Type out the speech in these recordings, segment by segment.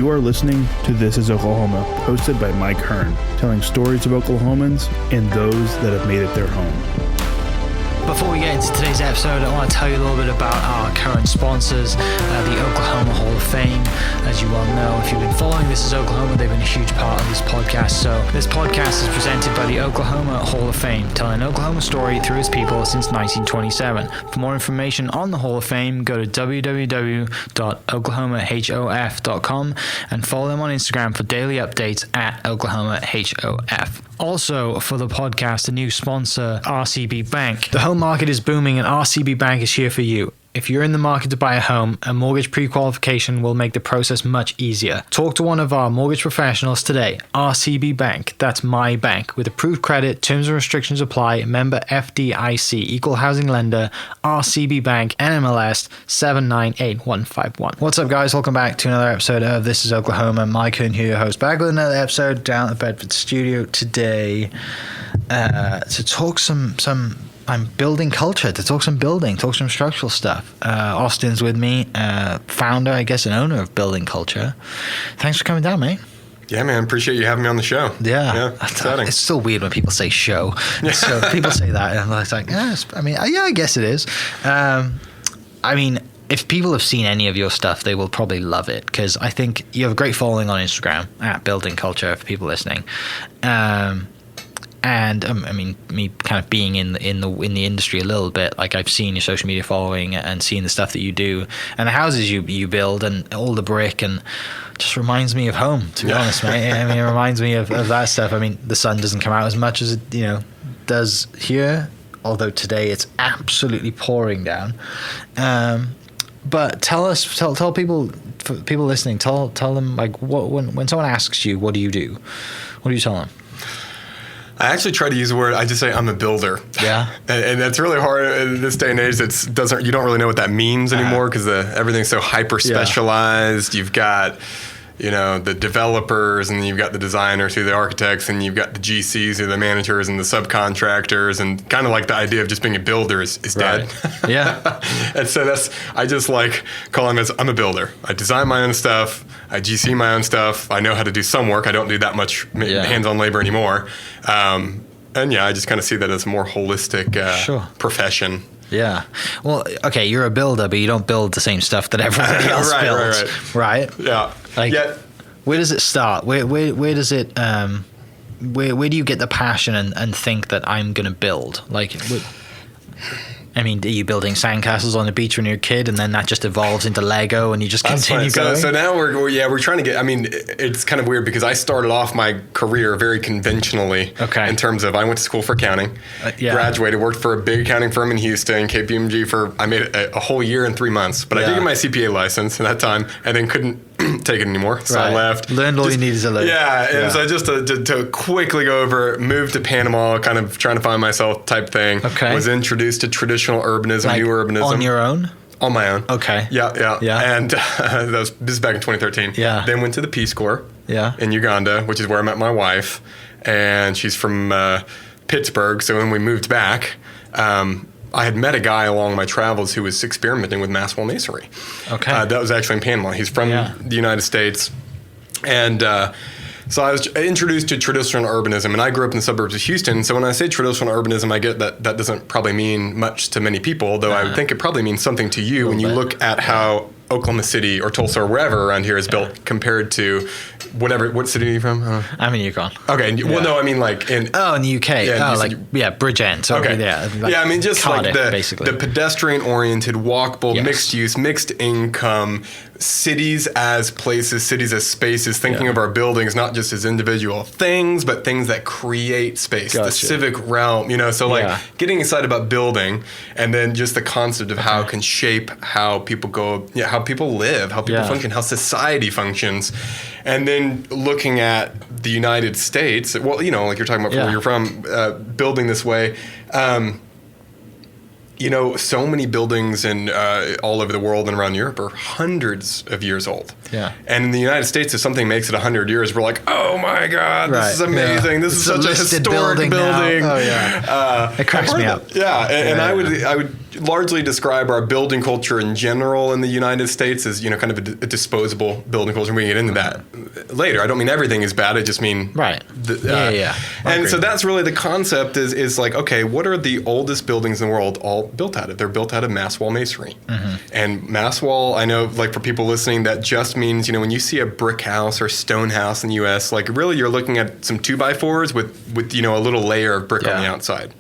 You are listening to This is Oklahoma, hosted by Mike Hearn, telling stories of Oklahomans and those that have made it their home. Before we get into today's episode, I want to tell you a little bit about our current sponsors, the Oklahoma Hall of Fame. As you well know, if you've been following This is Oklahoma, they've been a huge part of this podcast. So this podcast is presented by the Oklahoma Hall of Fame, telling Oklahoma story through its people since 1927. For more information on the Hall of Fame, go to www.oklahomahof.com and follow them on Instagram for daily updates at oklahomahof. Also, for the podcast, a new sponsor, RCB Bank. The home market is booming and RCB Bank is here for you. If you're in the market to buy a home, a mortgage pre-qualification will make the process much easier. Talk to one of our mortgage professionals today. RCB Bank, that's my bank. With approved credit, terms and restrictions apply. Member FDIC, equal housing lender, RCB Bank, NMLS 798151. What's up, guys? Welcome back to another episode of This is Oklahoma. Mike Hearn here, host, back with another episode down at the Bedford studio today to talk I'm building culture, to talk some building, talk some structural stuff. Austin's with me, founder, I guess, and owner of Building Culture. Thanks for coming down, mate. Yeah, man. Appreciate you having me on the show. Yeah. Exciting. It's still weird when people say show. So people say that, and it's like, I guess it is. If people have seen any of your stuff, they will probably love it, because I think you have a great following on Instagram at Building Culture for people listening. And me kind of being in the industry a little bit, like I've seen your social media following and seen the stuff that you do and the houses you build and all the brick, and just reminds me of home, to be honest, mate. It reminds me of that stuff. The sun doesn't come out as much as it does here, although today it's absolutely pouring down. But tell people, for people listening, tell them, like, when someone asks you, what do you do? What do you tell them? I actually try to use the word. I just say I'm a builder. Yeah, and that's really hard in this day and age. You don't really know what that means anymore, because everything's so hyper specialized. Yeah. You've got the developers, and you've got the designers, who are the architects, and you've got the GCs, who are the managers, and the subcontractors, and kind of like the idea of just being a builder is dead. Yeah. And so I just like calling it, I'm a builder. I design my own stuff. I GC my own stuff. I know how to do some work. I don't do that much hands-on labor anymore. I just kind of see that as a more holistic profession. Yeah. Well, okay, you're a builder, but you don't build the same stuff that everybody else builds. Right. Yeah. Where does it start? Where does it where do you get the passion and think that I'm going to build? Are you building sandcastles on the beach when you're a kid, and then that just evolves into Lego, and you just continue going? So now we're trying to get. It's kind of weird, because I started off my career very conventionally. Okay. In terms of, I went to school for accounting, graduated, worked for a big accounting firm in Houston, KPMG I made a whole year and 3 months, but I did get my CPA license at that time, and then couldn't take it anymore, so I left. Learned all you needed to learn. And so just to quickly go over, moved to Panama, kind of trying to find myself type thing. Okay. Was introduced to traditional urbanism, new urbanism. On your own? On my own. Okay. Yeah. And this is back in 2013. Yeah. Then went to the Peace Corps. Yeah. In Uganda, which is where I met my wife, and she's from Pittsburgh. So when we moved back, I had met a guy along my travels who was experimenting with mass wall masonry. Okay. That was actually in Panama. He's from the United States. And so I was introduced to traditional urbanism, and I grew up in the suburbs of Houston. So when I say traditional urbanism, I get that doesn't probably mean much to many people, though I would think it probably means something to you when you look at how Oklahoma City or Tulsa or wherever around here is built compared to what city are you from? I'm in Yukon. Okay. Well, no, I mean like in the UK. Bridgend. So okay. Just Cardiff, like the pedestrian-oriented, walkable, mixed use, mixed income, cities as places, cities as spaces, thinking of our buildings not just as individual things, but things that create space, the civic realm, getting excited about building, and then just the concept of how it can shape how people go, how people live, how people function, how society functions. And then looking at the United States, like you're talking about where you're from, building this way, so many buildings all over the world and around Europe are hundreds of years old. Yeah. And in the United States, if something makes it 100 years, we're like, oh my God, this is amazing. Yeah. This is such a historic building. Oh yeah. It cracks me up. Yeah. And I would largely describe our building culture in general in the United States as, kind of a disposable building culture. We can get into that later. I don't mean everything is bad. I just mean right. And so that's really the concept is like, okay, what are the oldest buildings in the world all built out of? They're built out of mass wall masonry. And mass wall, I know, like for people listening, that just means, when you see a brick house or stone house in the U.S., like really you're looking at some 2x4s with a little layer of brick on the outside,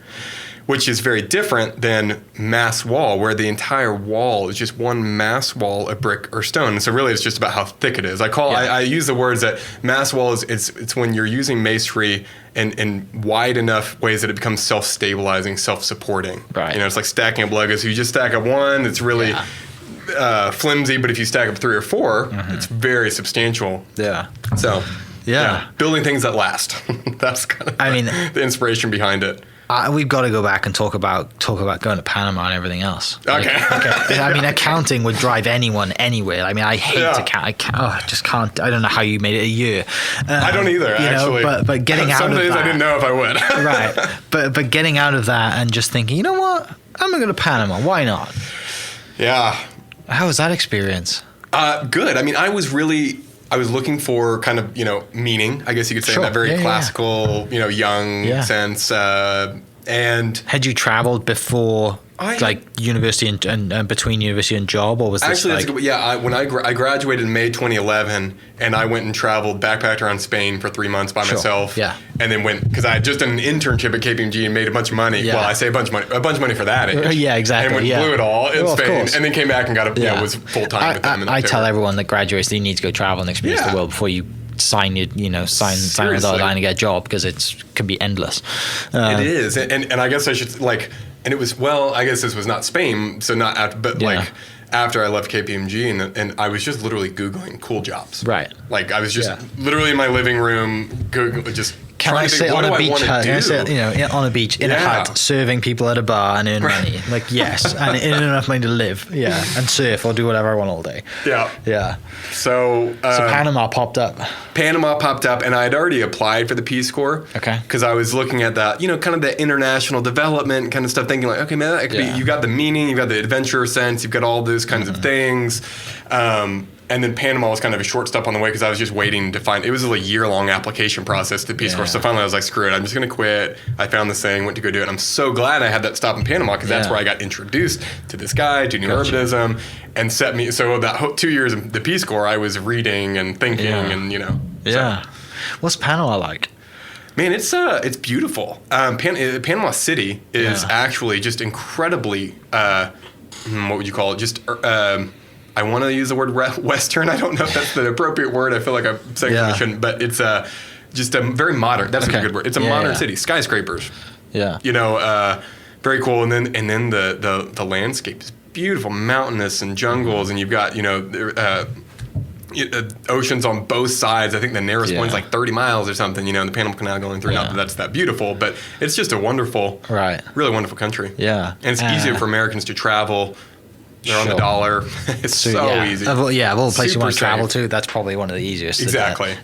which is very different than mass wall, where the entire wall is just one mass wall of brick or stone. And so really it's just about how thick it is. I use the words that mass wall is it's when you're using masonry in wide enough ways that it becomes self-stabilizing, self-supporting. Right. It's like stacking up Legos. If you just stack up one, it's really flimsy, but if you stack up 3 or 4, it's very substantial. Yeah. So, building things that last. That's kind of the inspiration behind it. We've got to go back and talk about going to Panama and everything else. Okay. Accounting would drive anyone anywhere. I hate to count. I just can't. I don't know how you made it a year. I don't either, actually. But getting out of that. Some days I didn't know if I would. Right. But getting out of that and just thinking, you know what? I'm going to go to Panama. Why not? Yeah. How was that experience? Good. I was looking for kind of, meaning, I guess you could say, in that very classical, young sense. And had you traveled before, university and between university and job, or was this actually? When I graduated in May 2011, and I went and traveled, backpacked around Spain for 3 months by myself. Yeah. And then went, because I had just done an internship at KPMG and made a bunch of money. Yeah. Well, I say a bunch of money for that age. Yeah, exactly. And blew it all in Spain, and then came back and got was full time with them. I tell everyone that graduates they need to go travel and experience the world before you sign your, sign the dotted line and get a job, because it can be endless. It is, and I guess I should and it was, I guess this was not Spain, so not after, but after I left KPMG, and I was just literally Googling cool jobs. Right. I was just literally in my living room, Googling, just Can I sit on a beach hut? On a beach in a hut, serving people at a bar and earn money? Yes, and earn enough money to live. Yeah, and surf or do whatever I want all day. Yeah. So Panama popped up. And I had already applied for the Peace Corps. Okay. Because I was looking at that, kind of the international development kind of stuff, thinking okay, man, that could be. You got the meaning, you got the adventure sense, you've got all those kinds of things. And then Panama was kind of a short step on the way, because I was just waiting to find. It was a year-long application process to the Peace Corps. So finally, I was like, "Screw it! I'm just going to quit." I found this thing, went to go do it. And I'm so glad I had that stop in Panama, because that's where I got introduced to this guy, to Urbanism, and set me. So that 2 years of the Peace Corps, I was reading and thinking, and Yeah. What's Panama like? Man, it's beautiful. Panama City is actually just incredibly. What would you call it? Just. I want to use the word Western. I don't know if that's the appropriate word. I feel like I'm saying something I shouldn't, but it's just a very modern. That's a good word. It's a modern city. Skyscrapers. Yeah. Very cool. And then the landscape is beautiful, mountainous and jungles, and you've got oceans on both sides. I think the nearest one's like 30 miles or something. The Panama Canal going through. Not that that's that beautiful, but it's just a wonderful, really wonderful country. Yeah. And it's easier for Americans to travel. They're on the dollar. It's so easy. Of all the places you want to travel to, that's probably one of the easiest. Exactly.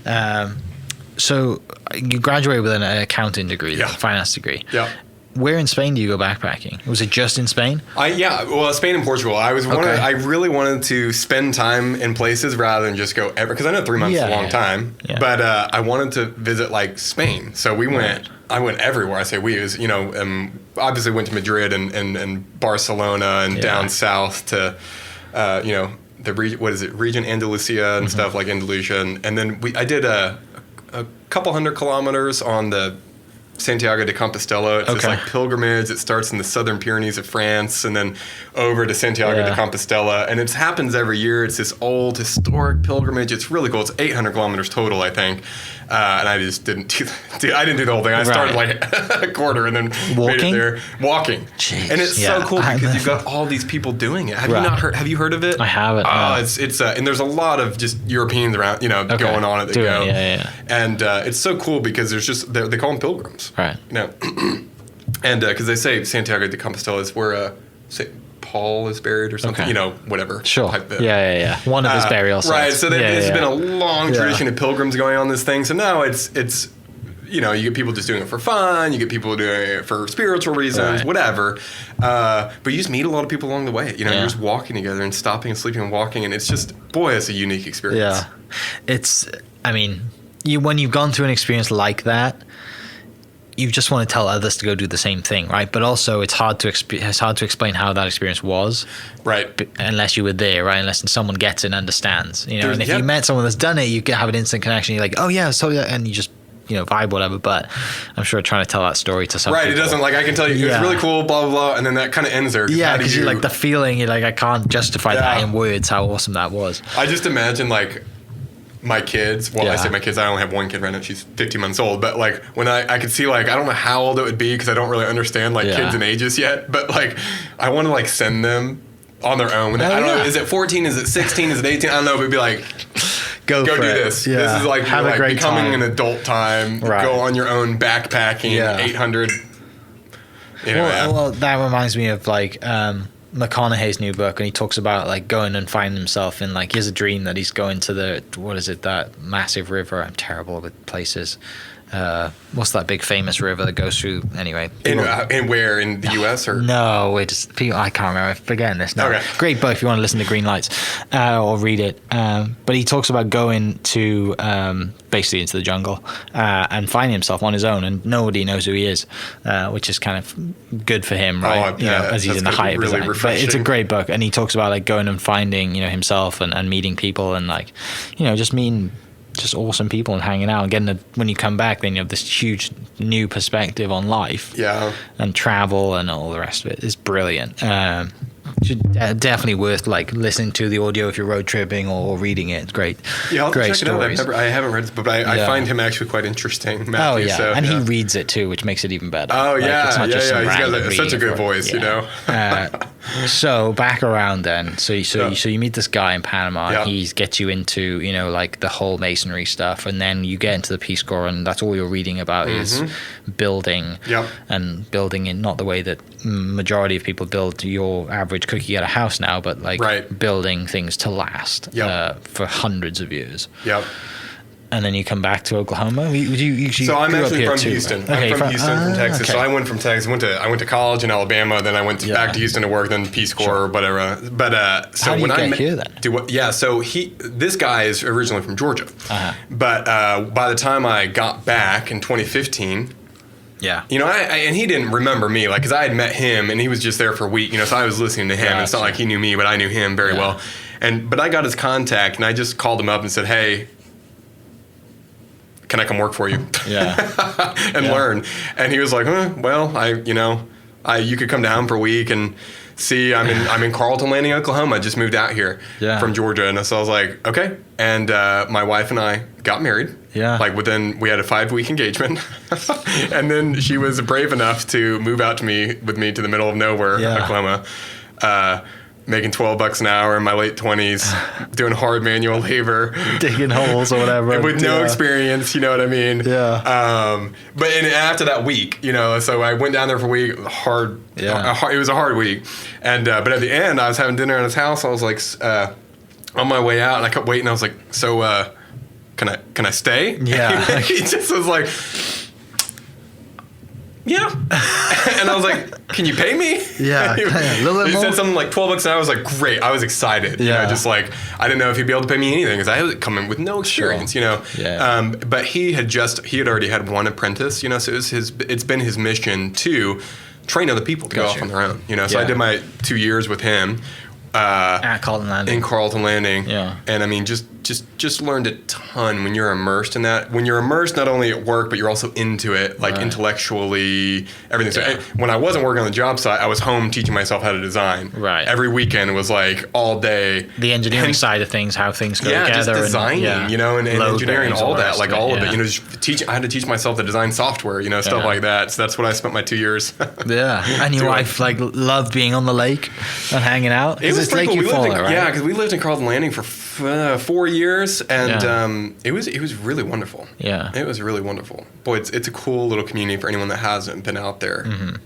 So you graduated with an accounting degree, a finance degree. Yeah. Where in Spain do you go backpacking? Was it just in Spain? Spain and Portugal. I really wanted to spend time in places rather than just go because I know 3 months is a long time. Yeah. But I wanted to visit Spain. So we went. I went everywhere. I say we. It was, obviously went to Madrid and Barcelona and down south to, the region Andalusia and stuff like Andalusia, and then I did a couple 100 kilometers on the Santiago de Compostela. It's this pilgrimage. It starts in the southern Pyrenees of France and then over to Santiago de Compostela. And it happens every year. It's this old historic pilgrimage. It's really cool. It's 800 kilometers total, I think. And I just didn't do the whole thing. I started a quarter and then made it there. Walking. Jeez. And it's so cool because you've got all these people doing it. Have you heard of it? I haven't. It's and there's a lot of just Europeans around, going on it that go. And it's so cool because there's just, they call them pilgrims. Right. And because they say Santiago de Compostela is where St. Paul is buried or something, whatever. Sure. One of his burial sites. Right. So there's been a long tradition of pilgrims going on this thing. So now it's you get people just doing it for fun. You get people doing it for spiritual reasons, whatever. But you just meet a lot of people along the way. You're just walking together and stopping and sleeping and walking, and it's just, boy, it's a unique experience. Yeah, when you've gone through an experience like that, you just want to tell others to go do the same thing, right? But also, it's hard to explain how that experience was, right? Unless you were there, right? Unless someone gets it and understands, And if you met someone that's done it, you can have an instant connection. You're like, oh yeah, so yeah, and you just vibe, whatever. But I'm sure trying to tell that story to some right, people, it doesn't, like, I can tell you it's really cool, blah blah blah, and then that kind of ends there. Yeah, because you like the feeling. You're like, I can't justify that in words. How awesome that was. I just imagine like my kids. Well, I say my kids. I only have one kid right now. She's 15 months old. But like when I could see, like, I don't know how old it would be because I don't really understand like kids and ages yet. But like I want to like send them on their own. I don't know. Is it 14? Is it 16? Is it 18? I don't know. But it'd be like, go do this. Yeah. This is like, have a great becoming time. An adult time. Right. Go on your own backpacking. 800. Well, that reminds me of like McConaughey's new book, and he talks about like going and finding himself in, like, he has a dream that he's going to that massive river. I'm terrible with places. What's that big famous river that goes through? Anyway, in where, in the U.S. or no? I can't remember. I'm forgetting this now. Okay. Great book if you want to listen to Green Lights or read it. But he talks about going to basically into the jungle and finding himself on his own, and nobody knows who he is, which is kind of good for him, right? As he's in the height of his life. But it's a great book, and he talks about like going and finding himself and meeting people, and like just meeting just awesome people and hanging out and getting when you come back, then you have this huge new perspective on life and travel and all the rest of it. It's brilliant. Definitely worth like listening to the audio if you're road tripping or reading it. It's great. Yeah, I'll great check stories. it out. I haven't read it, but I find him actually quite interesting, Matthew. And he reads it too, which makes it even better. Oh like, yeah, it's not just He's got such a good voice, So back around then. So you meet this guy in Panama. Yeah. He gets you into like the whole masonry stuff, and then you get into the Peace Corps, and that's all you're reading about is building. Yep. And building in not the way that majority of people build your average cookie cutter house now, but like building things to last for hundreds of years. Yep. And then you come back to Oklahoma. So I'm actually from Houston. Right? I'm from Houston, from Texas. Okay. So I went from Texas. I went to college in Alabama. Then I went back to Houston to work. Then Peace Corps or whatever. But so how do when you I get here then? So this guy is originally from Georgia. But by the time I got back in 2015. Yeah. And he didn't remember me, like, because I had met him and he was just there for a week, so I was listening to him. And it's not like he knew me, but I knew him very well. But I got his contact and I just called him up and said, hey, can I come work for you? Yeah. and learn. And he was like, you could come down for a week and see. I'm in Carlton Landing, Oklahoma. I just moved out here from Georgia. And so I was like, okay. And my wife and I got married. Yeah. Like we had a 5-week engagement. And then she was brave enough to move out with me to the middle of nowhere, Oklahoma. Making $12 an hour in my late 20s, doing hard manual labor, digging holes or whatever, with no experience. You know what I mean? Yeah. But after that week, so I went down there for a week. Hard. Yeah. It was a hard week, and but at the end, I was having dinner at his house. I was like, on my way out, and I kept waiting. I was like, so, can I stay? Yeah. He just was like, yeah. And I was like, can you pay me? Yeah. He said something like $12 an hour. I was like, great. I was excited. Just like, I didn't know if he'd be able to pay me anything because I was coming with no experience, Yeah. But he had already had one apprentice, so it's been his mission to train other people to go off on their own, So I did my 2 years with him. At Carlton Landing. In Carlton Landing. Yeah. And I mean, just learned a ton when you're immersed in that. When you're immersed not only at work, but you're also into it, like intellectually, everything. So when I wasn't working on the job site, I was home teaching myself how to design. Right. Every weekend was like all day. The engineering side of things, how things go together. Just designing, and engineering, all that, like all of it. Yeah. Just I had to teach myself to design software, stuff like that. So that's what I spent my 2 years. Yeah. And your wife loved being on the lake and hanging out? It was Lake Eufaula, right? Yeah, because we lived in Carlton Landing for 4 years, and it was really wonderful. Yeah, it was really wonderful. Boy, it's a cool little community for anyone that hasn't been out there. Mm-hmm.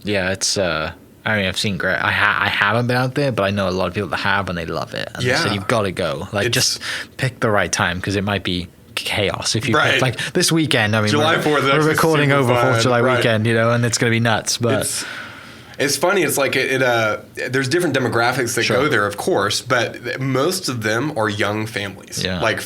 Yeah, it's. I've seen great. I haven't been out there, but I know a lot of people that have, and they love it. And they said you've got to go. Like, just pick the right time because it might be chaos. If you Right. like this weekend, I mean, July 4th, we're recording super over 4th of fun. July Right. weekend, and it's going to be nuts. But It's funny. It's like there's different demographics that go there, of course, but most of them are young families. Yeah. Like,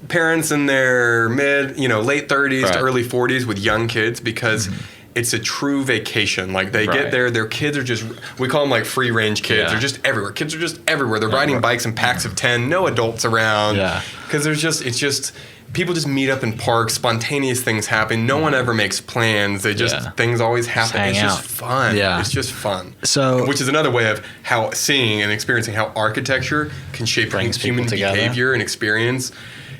parents in their late 30s to early 40s with young kids, because it's a true vacation. Like, they get there, their kids are just, we call them like free range kids. Yeah. They're just everywhere. Kids are just everywhere. They're riding bikes in packs of 10, no adults around. Yeah. Because people just meet up in parks, spontaneous things happen. No one ever makes plans. Things always happen. hang It's out. just fun. Yeah. It's just fun. So- which is another way of how seeing and experiencing how architecture can shape Brings human people together. behavior and experience.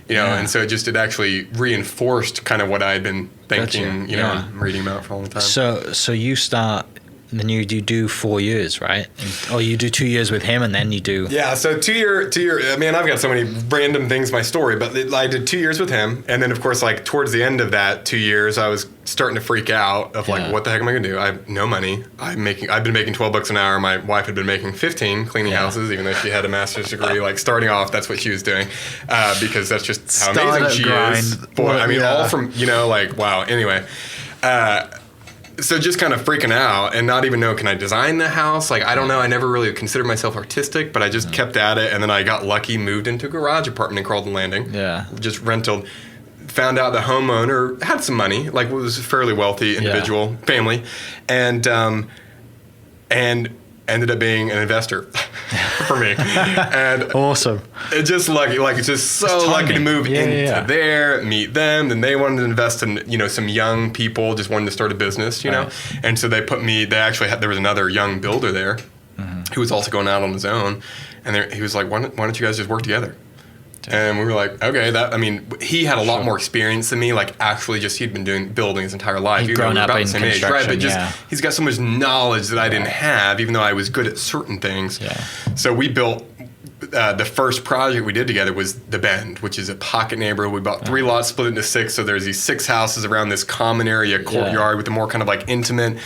And so it actually reinforced kind of what I had been thinking, Gotcha. and reading about for a long time. So you start, then you do 4 years, right? Or you do 2 years with him, and then you do. Yeah, so 2 year. Man, I've got so many random things in my story, but I did 2 years with him, and then of course, like towards the end of that 2 years, I was starting to freak out of like, what the heck am I gonna do? I have no money. I've been making $12 an hour. My wife had been making 15 cleaning houses, even though she had a master's degree. Like, starting off, that's what she was doing, because that's just how amazing she is. Boy, I mean, all from like, wow. Anyway. So just kind of freaking out and not even know, can I design the house? Like, I don't know. I never really considered myself artistic, but I just kept at it. And then I got lucky, moved into a garage apartment in Carlton Landing. Yeah. Just rented. Found out the homeowner had some money, like was a fairly wealthy individual, family, and ended up being an investor for me. And awesome. It's just lucky, it's just so lucky to move into there, meet them. Then they wanted to invest in, some young people, just wanted to start a business, And so they actually there was another young builder there who was also going out on his own. And he was like, why don't you guys just work together? And we were like, okay, he had a lot more experience than me. Like, actually, he'd been doing building his entire life. He'd grown up about in the same age, right? But he's got so much knowledge that I didn't have, even though I was good at certain things. Yeah. So we built. The first project we did together was The Bend, which is a pocket neighborhood. We bought 3 lots, split into 6. So there's these 6 houses around this common area courtyard with a more kind of like intimate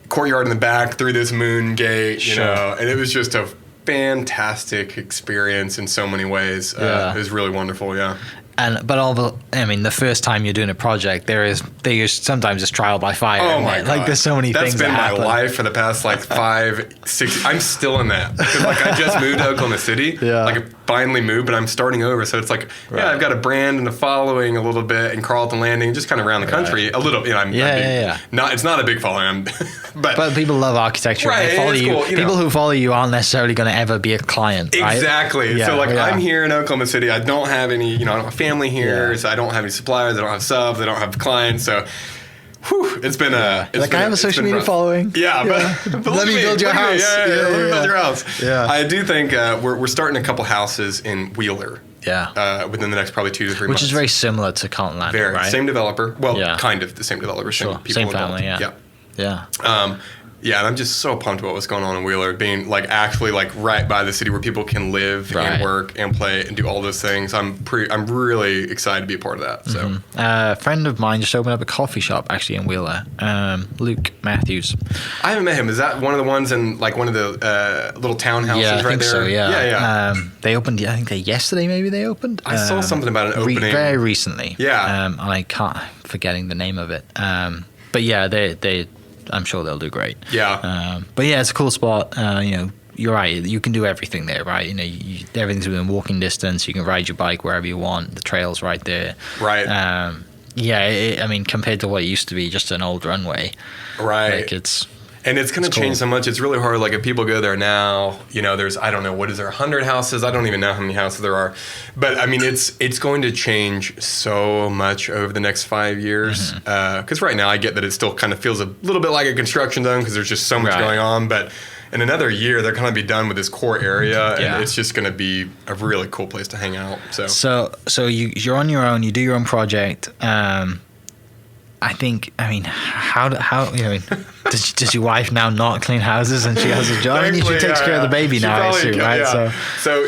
courtyard in the back through this moon gate, and it was just a fantastic experience in so many ways. It was really wonderful. Yeah. The first time you're doing a project, they sometimes just trial by fire. Oh my God. There's so many things. That's been my life for the past 5, 6. I'm still in that because I just moved to Oklahoma City. Yeah. I finally moved, but I'm starting over. So it's I've got a brand and a following a little bit in Carlton Landing, just kind of around the country a little. It's not a big following, but people love architecture. Right. They follow you. Cool, people who follow you aren't necessarily going to ever be a client. Right? Exactly. Yeah, so I'm here in Oklahoma City. I don't have any. I don't have family here, so I don't have any suppliers. I don't have subs. I don't have clients. So, it's been a. I have a social media following. Yeah, but let me build your house. Let me build your house. Yeah. I do think we're starting a couple houses in Wheeler. Yeah. Within the next probably 2 to 3 months. Which is very similar to Carlton Landing, right? Same developer. Well, kind of the same developer. Sure. Same family. Yeah. And I'm just so pumped about what's going on in Wheeler, being actually right by the city where people can live and work and play and do all those things. I'm really excited to be a part of that. So, a friend of mine just opened up a coffee shop actually in Wheeler. Luke Matthews. I haven't met him. Is that one of the ones in one of the little townhouses I right think there? So, Yeah. They opened. I think yesterday maybe they opened. I saw something about an opening very recently. Yeah. And I can't forgetting the name of it. But yeah, they. I'm sure they'll do great. Yeah. But yeah, it's a cool spot. You're right. You can do everything there, right? Everything's within walking distance. You can ride your bike wherever you want. The trail's right there. Right. Compared to what it used to be, just an old runway. Right. And it's going to change so much. It's really hard. If people go there now, there's, I don't know, what is there, 100 houses? I don't even know how many houses there are. But, it's going to change so much over the next 5 years. Because right now I get that it still kind of feels a little bit like a construction zone because there's just so much going on. But in another year, they're going to be done with this core area. And it's just going to be a really cool place to hang out. So you're on your own. You do your own project. Does your wife now not clean houses and she has a job? She takes care of the baby now, I assume, right? Yeah. So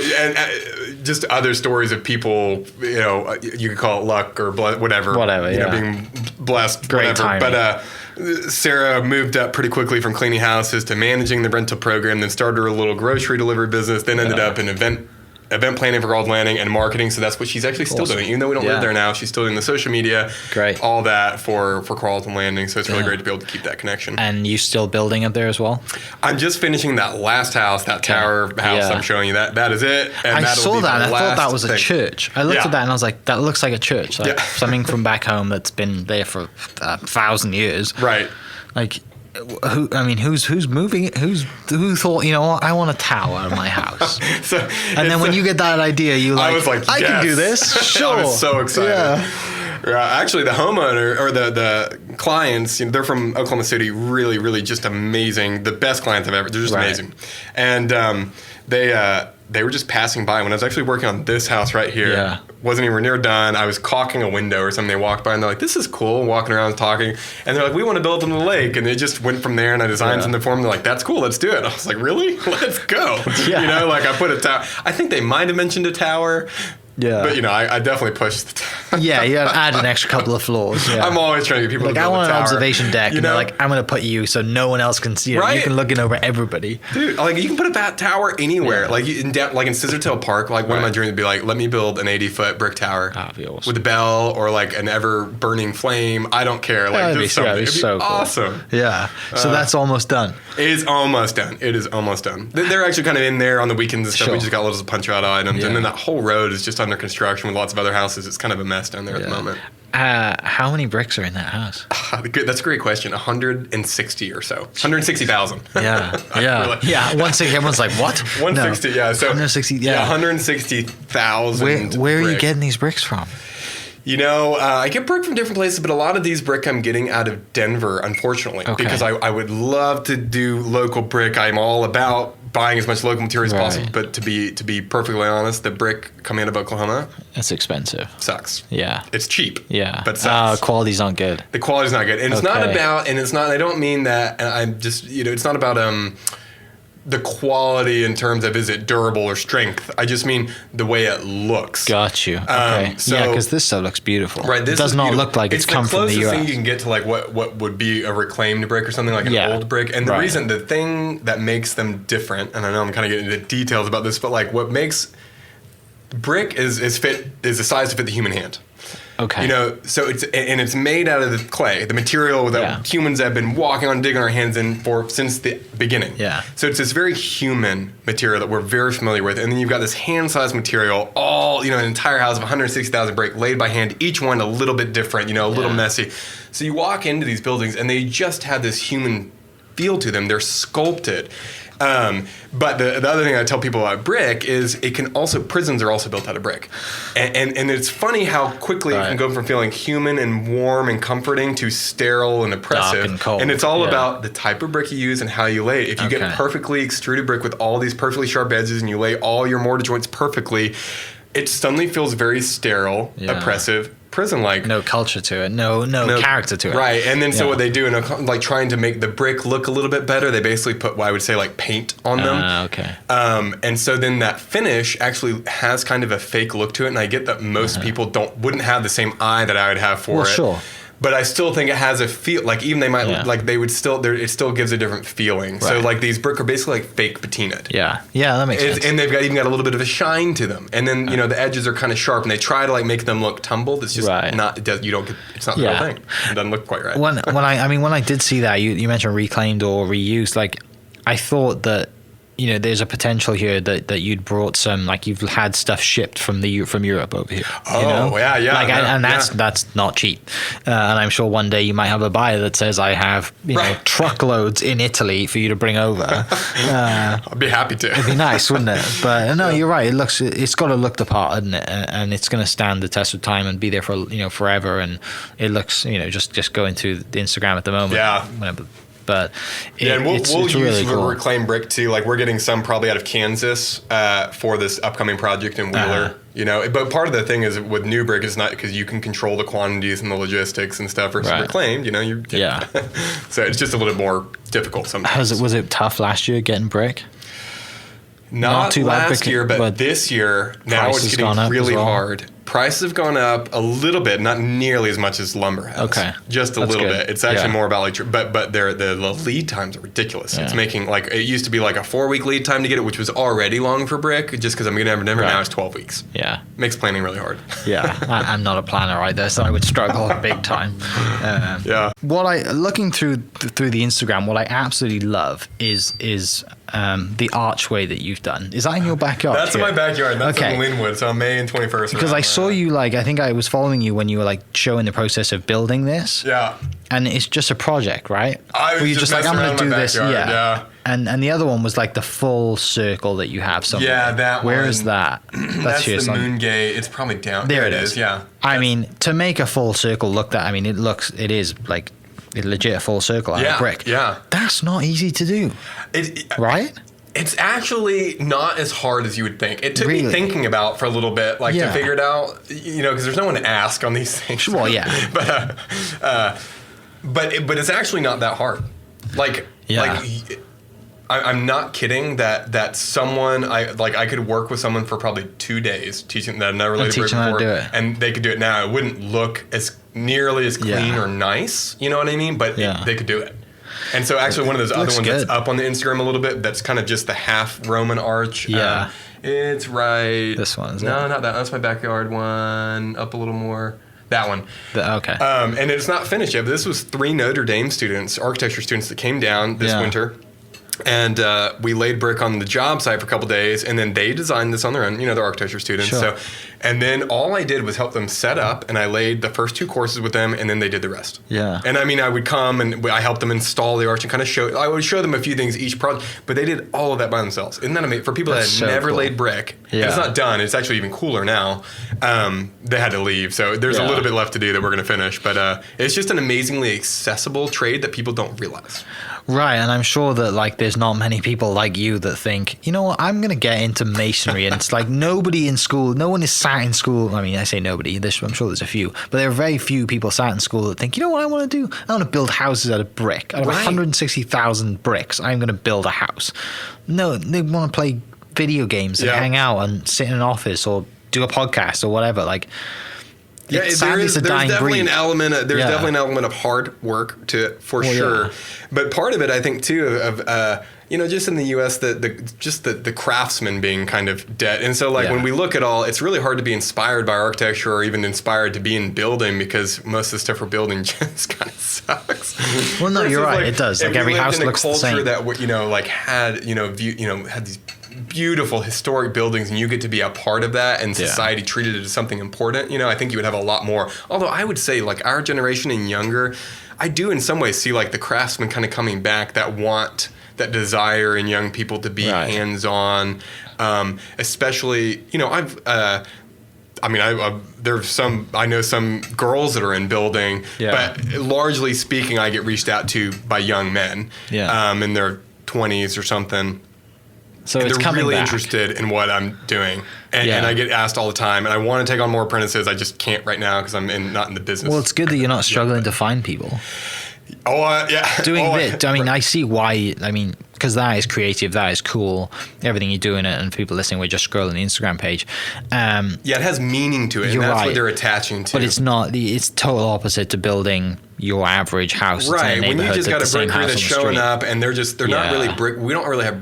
just other stories of people, you could call it luck or whatever, being blessed, great whatever. Timing. But Sarah moved up pretty quickly from cleaning houses to managing the rental program, then started her little grocery delivery business, then ended up in event event planning for Carlton Landing and marketing. So that's what she's actually still doing. Even though we don't live there now, she's still doing the social media. Great. All that for Carlton Landing. So it's really great to be able to keep that connection. And you still building up there as well? I'm just finishing that last house, that tower house I'm showing you. That is it. And I saw that and I thought that was a church. I looked at that and I was like, that looks like a church. Like something from back home that's been there for 1,000 years. Right. Like, who's moving it? Who thought, you know what, I want a tower in my house? And then when you get that idea, I was like, I can do this. Sure. I was so excited. Actually, the homeowner or the clients, they're from Oklahoma City, really, really just amazing. The best clients I've ever. They're just amazing. And they were just passing by when I was actually working on this house right here. Yeah. Wasn't even near done. I was caulking a window or something. They walked by and they're like, "This is cool." Walking around talking, and they're like, "We want to build on the lake." And they just went from there. And I designed something for them. They're like, "That's cool. Let's do it." I was like, "Really? Let's go." I put a tower. I think they might have mentioned a tower. Yeah. But, I definitely pushed the tower. You add an extra couple of floors. Yeah. I'm always trying to get people to build a tower. I want an observation deck. I'm going to put you so no one else can see it. Right? You can look in over everybody. Dude, you can put a bat tower anywhere. Yeah. In Scissortail Park, one of my dreams would be let me build an 80-foot brick tower. That'd be awesome. With a bell or an ever-burning flame. I don't care. It'd be so cool. Awesome. Yeah. So that's almost done. It is almost done. They're actually kind of in there on the weekends and stuff. Sure. We just got little punch-out items. Yeah. And then that whole road is just under construction with lots of other houses. It's kind of a mess down there at the moment. How many bricks are in that house? That's a great question. 160 or so. 160,000. Yeah. 160. Everyone's like, what? 160. No. Yeah. So 160. Yeah. 160,000. Where are you getting these bricks from? I get brick from different places, but a lot of these brick I'm getting out of Denver, unfortunately, because I would love to do local brick. I'm all about buying as much local material as possible, but to be perfectly honest, the brick coming out of Oklahoma, it's expensive. Sucks. Yeah. It's cheap. Yeah. But sucks. Quality's not good. The quality's not good. And it's not about, I don't mean that, I'm just, it's not about the quality in terms of is it durable or strength. I just mean the way it looks. Got you. Okay. Because this stuff looks beautiful. Right. This does not look like it's come from the US. It's the closest thing you can get to what would be a reclaimed brick or something like an old brick. And the thing that makes them different, and I know I'm kind of getting into details about this, but what makes brick is the size to fit the human hand. Okay. So it's made out of the clay, the material that humans have been walking on, digging our hands in since the beginning. Yeah. So it's this very human material that we're very familiar with. And then you've got this hand-sized material, all, an entire house of 160,000 brick laid by hand, each one a little bit different, a little messy. So you walk into these buildings and they just have this human feel to them. They're sculpted. But the other thing I tell people about brick is prisons are also built out of brick. And it's funny how quickly it can go from feeling human and warm and comforting to sterile and oppressive. Dark and cold. And it's all about the type of brick you use and how you lay it. If you get perfectly extruded brick with all these perfectly sharp edges and you lay all your mortar joints perfectly, it suddenly feels very sterile, oppressive, prison-like. No culture to it. No character to it. Right. And then so what they do, trying to make the brick look a little bit better, they basically put what I would say paint on them. Okay. And so then that finish actually has kind of a fake look to it, and I get that most people wouldn't have the same eye that I would have for it. Sure. But I still think it has a feel, even they might, they would still, it still gives a different feeling. Right. So these brick are basically fake patinaed. Yeah. Yeah, that makes sense. And they've even got a little bit of a shine to them. And then, the edges are kind of sharp and they try to make them look tumbled. It's just not, it's not the real thing. It doesn't look quite right. When I did see that, you mentioned reclaimed or reused, I thought that, there's a potential here that you'd brought some, you've had stuff shipped from Europe over here. Oh, yeah. That's not cheap. And I'm sure one day you might have a buyer that says, I have truckloads in Italy for you to bring over. I'd be happy to. It'd be nice, wouldn't it? But no, you're right. It's got to look the part, isn't it? And it's going to stand the test of time and be there for forever. And it looks, just going through the Instagram at the moment. Yeah. But and we'll use really cool. reclaimed brick too. We're getting some probably out of Kansas for this upcoming project in Wheeler. But part of the thing is with new brick is not because you can control the quantities and the logistics and stuff. Versus reclaimed, So it's just a little bit more difficult sometimes. Was it tough last year getting brick? Not too last year, but this year now it's getting really hard. Prices have gone up a little bit, not nearly as much as lumber has. Okay. Just a That's little good. bit. It's actually Yeah. more about like, but the lead times are ridiculous. Yeah. It's making like, it used to be like a 4-week lead time to get it, which was already long for brick, just because I'm going to have a number. Right. Now it's 12 weeks. Yeah. Makes planning really hard. Yeah. I'm not a planner either, so I would struggle big time. Yeah. Looking through the Instagram, what I absolutely love is the archway that you've done. Is that in your backyard? That's in my backyard. That's Okay. in Linwood. So May and 21st. Because I saw you, like, I think I was following you when you were like showing the process of building this. Yeah. And it's just a project, right? I was Were you just like, I'm messing going to do around in my this? backyard, Yeah. yeah. And the other one was like the full circle that you have somewhere. Yeah, that Where one. is that? That's just the on- moon gate. It's probably down. There it is. Yeah. I mean, to make a full circle look that, I mean, it is like a legit full circle out of brick. Yeah. That's not easy to do, right? It's actually not as hard as you would think. It took me Really? thinking about for a little bit, like Yeah. to figure it out, because there's no one to ask on these things. Well, yeah. but it's actually not that hard. Like, Yeah. I'm not kidding that someone I could work with someone for probably 2 days teaching that I've never laid a brick teaching them how to before, do it. and they could do it now. It wouldn't look as nearly as clean Yeah. or nice, you know what I mean? But Yeah. they could do it. And so actually one of those other looks ones good. that's up on the Instagram a little bit, that's kind of just the half Roman arch. Yeah. It's right. This one, is No, it? not that. That's my backyard one. Up a little more. That one. Okay. And it's not finished yet, but this was 3 Notre Dame students, architecture students that came down this Yeah. winter. And we laid brick on the job site for a couple days, and then they designed this on their own. They're architecture students. Sure. So, and then all I did was help them set up, and I laid the first 2 courses with them, and then they did the rest. Yeah. And I mean, I would come and I helped them install the arch and kind of I would show them a few things each project, but they did all of that by themselves. Isn't that amazing? For people That's that so had never cool. laid brick, Yeah. and it's not done. It's actually even cooler now. They had to leave, so there's a Yeah. little bit left to do that we're going to finish. But it's just an amazingly accessible trade that people don't realize. Right, and I'm sure that like there's not many people like you that think, you know what, I'm gonna get into masonry, and it's like nobody in school, no one is sat in school. I mean, I say nobody. I'm sure there's a few, but there are very few people sat in school that think, you know what I want to do? I want to build houses out of brick. Out of Right. 160,000 bricks, I'm gonna build a house. No, they want to play video games and Yeah. hang out and sit in an office or do a podcast or whatever. Like, Yeah, sadly, it's a there's dying definitely breed. an element. There's Yeah. definitely an element of hard work to it for Well, sure. yeah. But part of it, I think, too, of just in the U.S., the craftsman being kind of dead. And so, like Yeah. when we look at all, it's really hard to be inspired by architecture or even inspired to be in building because most of the stuff we're building just kind of sucks. Well, no, you're Versus, right, it does. if Like, we every lived house in a looks the culture same. that had these beautiful historic buildings, and you get to be a part of that, and Yeah. society treated it as something important. I think you would have a lot more. Although I would say, like, our generation and younger, I do in some ways see like the craftsmen kind of coming back that desire in young people to be Right. hands-on, especially. I know some girls that are in building, Yeah. but largely speaking, I get reached out to by young men, Yeah. in their 20s or something. so And it's they're coming really back. interested in what I'm doing. And, Yeah. and I get asked all the time, and I want to take on more apprentices. I just can't right now because I'm not in the business. Well, it's good that you're not struggling to find people. Yeah. Doing Oh, bit. I mean, I see why. I mean, because that is creative, that is cool. Everything you're doing it, and people listening, we're just scrolling the Instagram page. Yeah, it has meaning to it, and You're that's right. what they're attaching to. But it's not. It's total opposite to building your average house. That's in a Right. When you neighborhood just got that's a the same brick crew house that's on the showing street. up, and they're not Yeah. really brick. We don't really have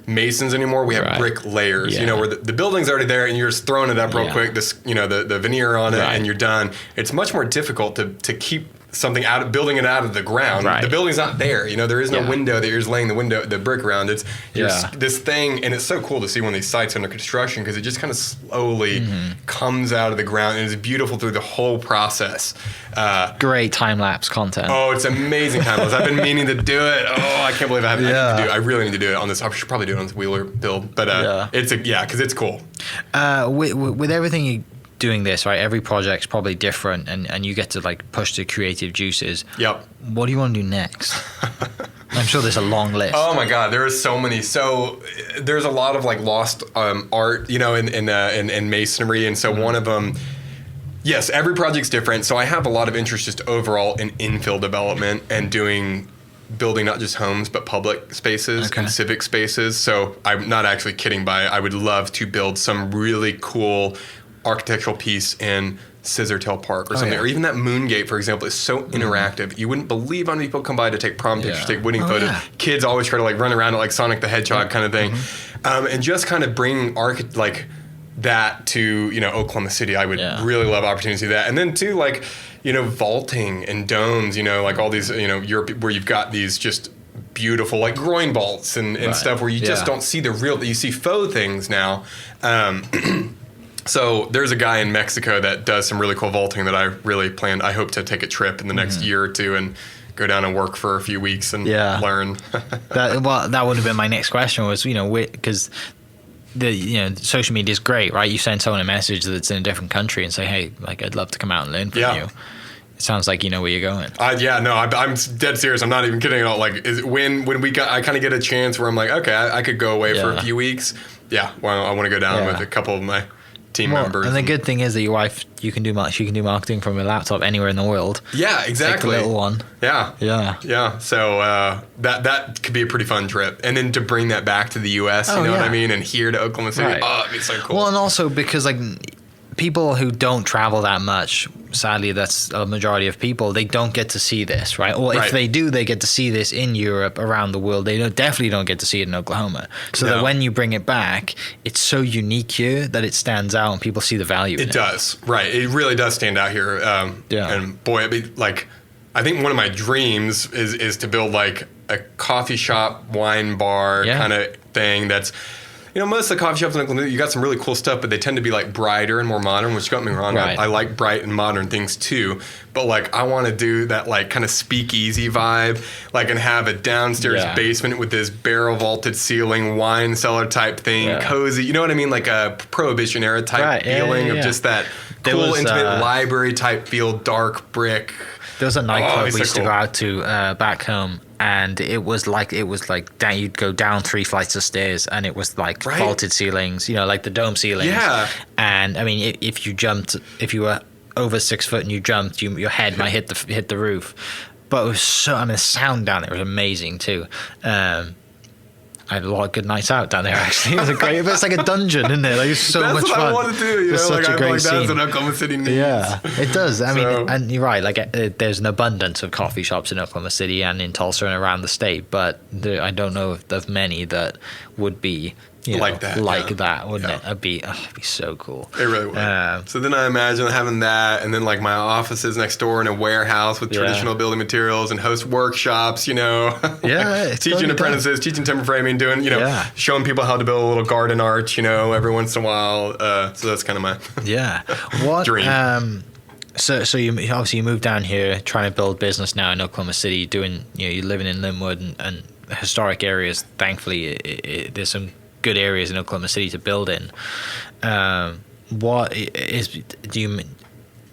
masons anymore. We have Right. brick layers. Yeah. Where the building's already there, and you're just throwing it up real Yeah. quick. The veneer on it, Right. and you're done. It's much more difficult to keep something building it out of the ground. Right. The building's not there. There is no Yeah. window that you're just laying the brick around. It's Yeah. this thing, and it's so cool to see one of these sites under construction because it just kind of slowly comes out of the ground, and it's beautiful through the whole process. Great time lapse content. Oh, it's amazing timeless. I've been meaning to do it. Oh, I can't believe I haven't. Yeah. I need to do it. I really need to do it on this. I should probably do it on this Wheeler build. But because it's cool. With everything you doing this, right? Every project's probably different, and you get to like push the creative juices. Yep. What do you want to do next? I'm sure there's a long list. Oh my God, there is so many. So there's a lot of like lost art, in masonry, and so one of them. Yes, every project's different. So I have a lot of interest just overall in infill development and building not just homes but public spaces and civic spaces. So I'm not actually kidding I would love to build some really cool architectural piece in Scissortail Park or something, or even that Moongate, for example, is so interactive. You wouldn't believe how many people come by to take prom pictures, take wedding photos. Kids always try to like run around it like Sonic the Hedgehog kind of thing, and just kind of bring like that to Oklahoma City. I would really love opportunities to do that, and then too like vaulting and domes, like all these Europe where you've got these just beautiful like groin vaults and stuff where you just don't see the real. You see faux things now. So there's a guy in Mexico that does some really cool vaulting that I really planned. I hope to take a trip in the next year or two and go down and work for a few weeks and learn. That would have been my next question was, because the social media is great, right? You send someone a message that's in a different country and say, hey, like I'd love to come out and learn from you. It sounds like you know where you're going. I'm dead serious. I'm not even kidding at all. Like when I kind of get a chance where I'm like, okay, I could go away for a few weeks. Yeah, well, I want to go down with a couple of my team members. And the good thing is that your wife, you can do marketing from a laptop anywhere in the world. Yeah, exactly. Take the little one. Yeah. So that could be a pretty fun trip, and then to bring that back to the U.S. You know what I mean, and here to Oklahoma City. Oh, it'd be so cool. Well, and also because like people who don't travel that much, sadly, that's a majority of people, they don't get to see this, right? Or if they do, they get to see this in Europe, around the world. They definitely don't get to see it in Oklahoma. So that when you bring it back, it's so unique here that it stands out and people see the value in it. It does, right. It really does stand out here. And boy, I mean, like, I think one of my dreams is to build like a coffee shop, wine bar kind of thing that's, most of the coffee shops in Oklahoma, you got some really cool stuff, but they tend to be like brighter and more modern, which got me wrong. I like bright and modern things too, but like I want to do that like kind of speakeasy vibe, like and have a downstairs basement with this barrel vaulted ceiling, wine cellar type thing, cozy. You know what I mean? Like a Prohibition era type feeling of just that cool, intimate library type feel, dark brick. There was a nightclub we used to go out to back home, and it was like you'd go down 3 flights of stairs, and it was like vaulted ceilings, like the dome ceilings. Yeah. And I mean, if you were over 6 foot and you jumped, your head might hit the roof. But it was the sound down there was amazing too. I had a lot of good nights out down there, actually. It was it's like a dungeon, isn't it? Like, it's so much fun. That's what I want to do, Such a great scene. That's what Oklahoma City needs. Yeah, it does. I mean, and you're right, like there's an abundance of coffee shops in Oklahoma City and in Tulsa and around the state, but I don't know of many that would be like that, wouldn't it? It'd be so cool. It really would. So then I imagine having that, and then like my offices next door in a warehouse with traditional building materials and host workshops, teaching apprentices, teaching timber framing, doing, showing people how to build a little garden arch, every once in a while. So that's kind of my dream. So you obviously you moved down here trying to build business now in Oklahoma City, doing, you're living in Linwood and historic areas. Thankfully, there's some good areas in Oklahoma City to build in. Do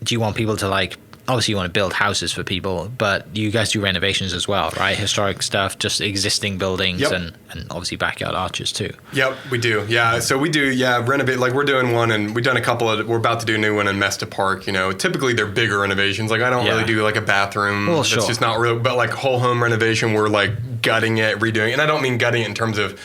you want people to like, obviously you want to build houses for people, but you guys do renovations as well, right? Historic stuff, just existing buildings and obviously backyard arches too. Yep, we do. Yeah, so we do, renovate. Like we're doing one, and we've done a couple we're about to do a new one in Mesta Park. Typically they're bigger renovations. Like I don't really do like a bathroom. Well, that's just not real, but like whole home renovation, we're like gutting it, redoing it. And I don't mean gutting it in terms of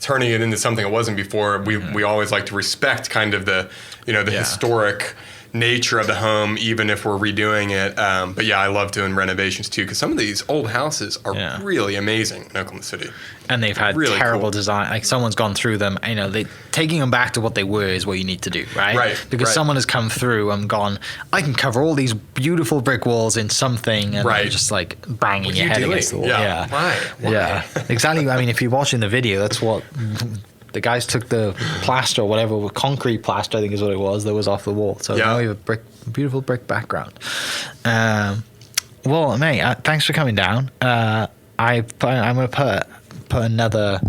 turning it into something it wasn't before. We always like to respect kind of the historic nature of the home, even if we're redoing it. But I love doing renovations too, because some of these old houses are really amazing in Oklahoma City. And they've had really terrible design. Like someone's gone through them. Taking them back to what they were is what you need to do, right? Right. Because someone has come through and gone, I can cover all these beautiful brick walls in something, and they're just like banging your head against the wall. Yeah. Why? Yeah. Exactly. I mean, if you're watching the video, that's what. The guys took the plaster or whatever, concrete plaster, I think is what it was, that was off the wall. So now we have a beautiful brick background. Well, mate, thanks for coming down. I'm going to put another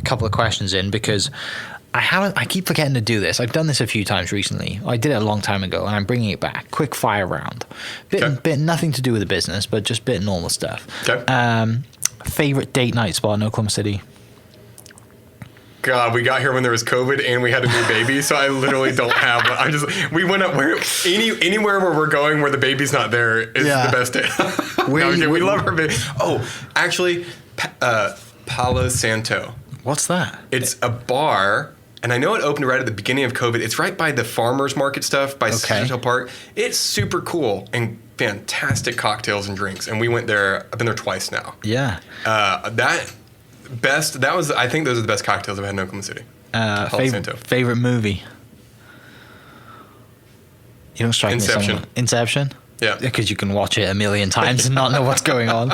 couple of questions in because I keep forgetting to do this. I've done this a few times recently. I did it a long time ago, and I'm bringing it back. Quick fire round. Bit nothing to do with the business, but just bit normal stuff. Okay. Favorite date night spot in Oklahoma City? God, we got here when there was COVID and we had a new baby, so I literally don't have one. We went up anywhere where we're going where the baby's not there is the best day. We love our baby. Oh, actually, Palo Santo. What's that? It's a bar, And I know it opened right at the beginning of COVID. It's right by the farmers market stuff by Central Park. It's super cool and fantastic cocktails and drinks. And we went there. I've been there twice now. Yeah. I think those are the best cocktails I've had in Oklahoma City. Favorite movie? You don't strike Inception. me as Inception? Yeah. Because you can watch it a million times and not know what's going on.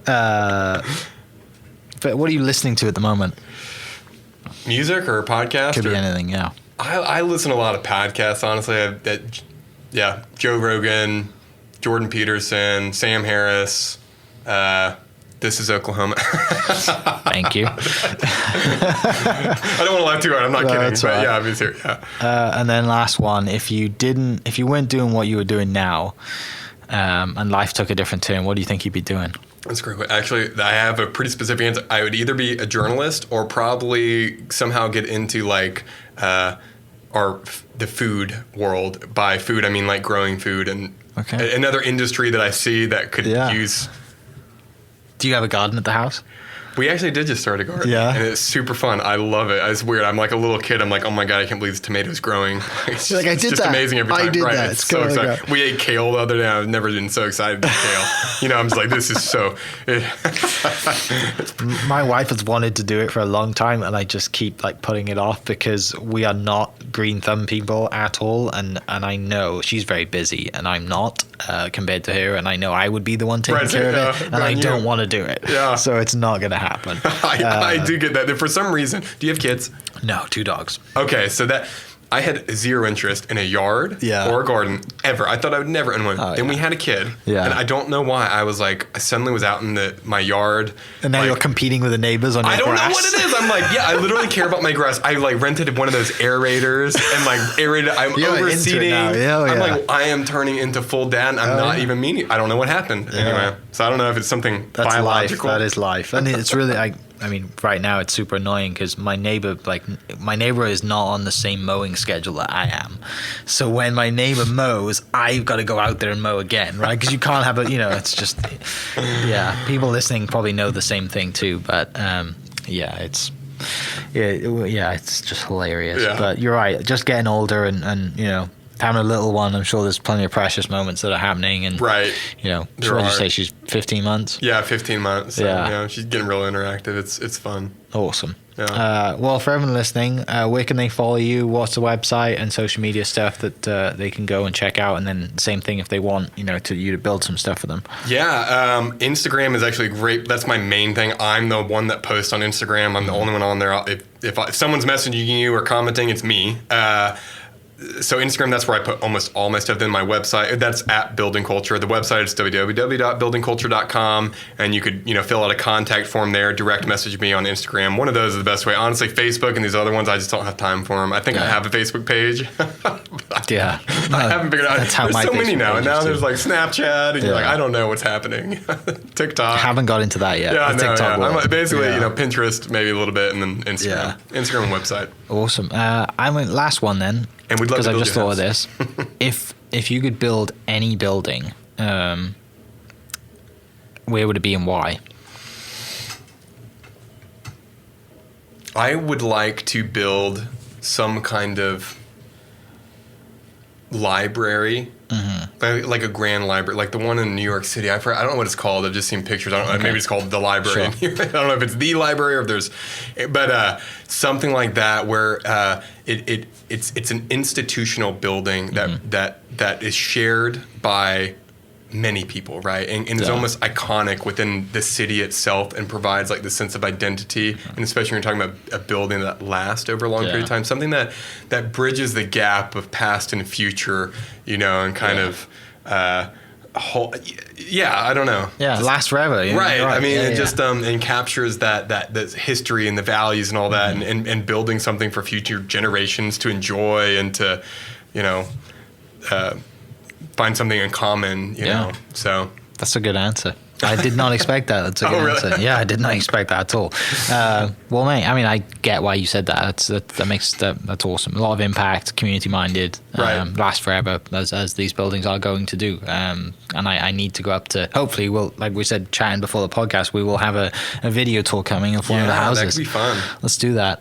But what are you listening to at the moment? Music or podcast? Could be anything, yeah. I listen to a lot of podcasts, honestly. Joe Rogan, Jordan Peterson, Sam Harris, This is Oklahoma. Thank you. I don't want to laugh too hard. I'm not kidding. But right. yeah, I'm serious. Yeah. And then last one, if you weren't doing what you were doing now, and life took a different turn, what do you think you'd be doing? That's a great question. Actually, I have a pretty specific answer. I would either be a journalist or probably somehow get into like the food world. By food, I mean like growing food and another industry that I see that could use. Do you have a garden at the house? We actually did just start a garden. Yeah. And it's super fun. I love it. It's weird. I'm like a little kid. I'm like, oh my God, I can't believe this tomato's growing. It's just, I did just that. amazing every time. I did right. that. It's so exciting. We ate kale the other day. I've never been so excited to eat kale. You know, I'm just like, this is so. My wife has wanted to do it for a long time, and I just keep like putting it off because we are not green thumb people at all. And I know she's very busy, and I'm not compared to her. And I know I would be the one taking care of it, and I don't want to do it. Yeah. So it's not going to happen. I do get that. For some reason, do you have kids? No, 2 dogs. Okay, so that I had zero interest in a yard or a garden ever. I thought I would never own one. Then we had a kid, and I don't know why. I was like, I suddenly was out in my yard, and now you're competing with the neighbors on your grass. I don't know what it is. I'm like, I literally care about my grass. I like rented one of those aerators and like aerated. I'm overseeding. I'm like, I am turning into full dad. I'm not even meaning. I don't know what happened anyway. So I don't know if it's something biological. Life. That is life, and it's really I mean, right now it's super annoying because my neighbor is not on the same mowing schedule that I am. So when my neighbor mows, I've got to go out there and mow again, right? Because you can't have it's just, people listening probably know the same thing too. But it's just hilarious. Yeah. But you're right, just getting older and having a little one, I'm sure there's plenty of precious moments that are happening. And what did you say? She's 15 months? Yeah, 15 months. So, she's getting real interactive. It's fun. Awesome. Yeah. Well, for everyone listening, where can they follow you? What's the website and social media stuff that they can go and check out? And then same thing if they want to build some stuff for them. Yeah, Instagram is actually great. That's my main thing. I'm the one that posts on Instagram. I'm the only one on there. If someone's messaging you or commenting, it's me. So Instagram, that's where I put almost all my stuff. Then my website, that's at Building Culture. The website is www.buildingculture.com, and you could fill out a contact form there, direct message me on Instagram. One of those is the best way. Honestly, Facebook and these other ones, I just don't have time for them. I think I have a Facebook page. I haven't figured out. That's how there's so many now, and now too. there's like Snapchat, and you're like, I don't know what's happening. TikTok. I haven't got into that yet. TikTok I'm basically Pinterest maybe a little bit, and then Instagram. Yeah. Instagram and website. Awesome. I went last one then. And we'd love to build because I just thought of this. If you could build any building, where would it be and why? I would like to build some kind of library, like a grand library, like the one in New York City. I don't know what it's called. I've just seen pictures. I don't know. Maybe it's called the library. Sure. I don't know if it's the library or if there's, but something like that where it's an institutional building that is shared by many people, right? And it's almost iconic within the city itself and provides like the sense of identity. And especially when you're talking about a building that lasts over a long period of time, something that bridges the gap of past and future, and kind of I don't know. Yeah, lasts forever. Right. I mean, it just and captures that history and the values and all that, and building something for future generations to enjoy and to, find something in common, know. So That's a good answer. I did not expect that. That's a good really? answer. Yeah, I did not expect that at all. Well, mate, I mean, I get why you said that. That's awesome. A lot of impact, community minded, last forever, as these buildings are going to do. And I need to go up to. Hopefully, we'll, like we said, chatting before the podcast, we will have a video tour coming of one of the houses. That could be fun. Let's do that.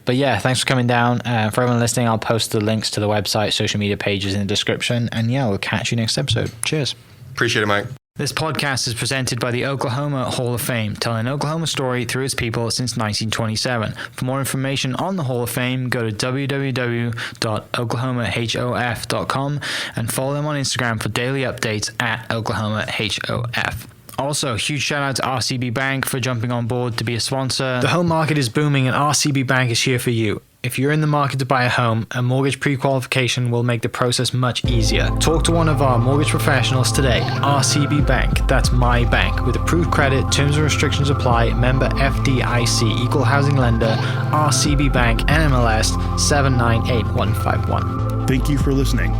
But yeah, thanks for coming down. For everyone listening, I'll post the links to the website, social media pages in the description. And yeah, we'll catch you next episode. Cheers. Appreciate it, Mike. This podcast is presented by the Oklahoma Hall of Fame, telling Oklahoma's story through its people since 1927. For more information on the Hall of Fame, go to www.oklahomahof.com and follow them on Instagram for daily updates at oklahomahof. Also, huge shout out to RCB Bank for jumping on board to be a sponsor. The home market is booming and RCB Bank is here for you. If you're in the market to buy a home, a mortgage pre-qualification will make the process much easier. Talk to one of our mortgage professionals today. RCB Bank, that's my bank. With approved credit, terms and restrictions apply. Member FDIC, equal housing lender. RCB Bank, NMLS 798151. Thank you for listening.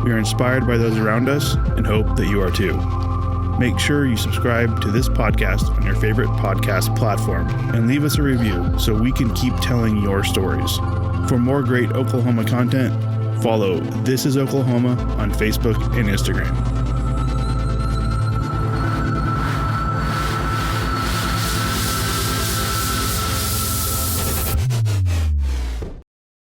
We are inspired by those around us and hope that you are too. Make sure you subscribe to this podcast on your favorite podcast platform and leave us a review so we can keep telling your stories. For more great Oklahoma content, follow This Is Oklahoma on Facebook and Instagram.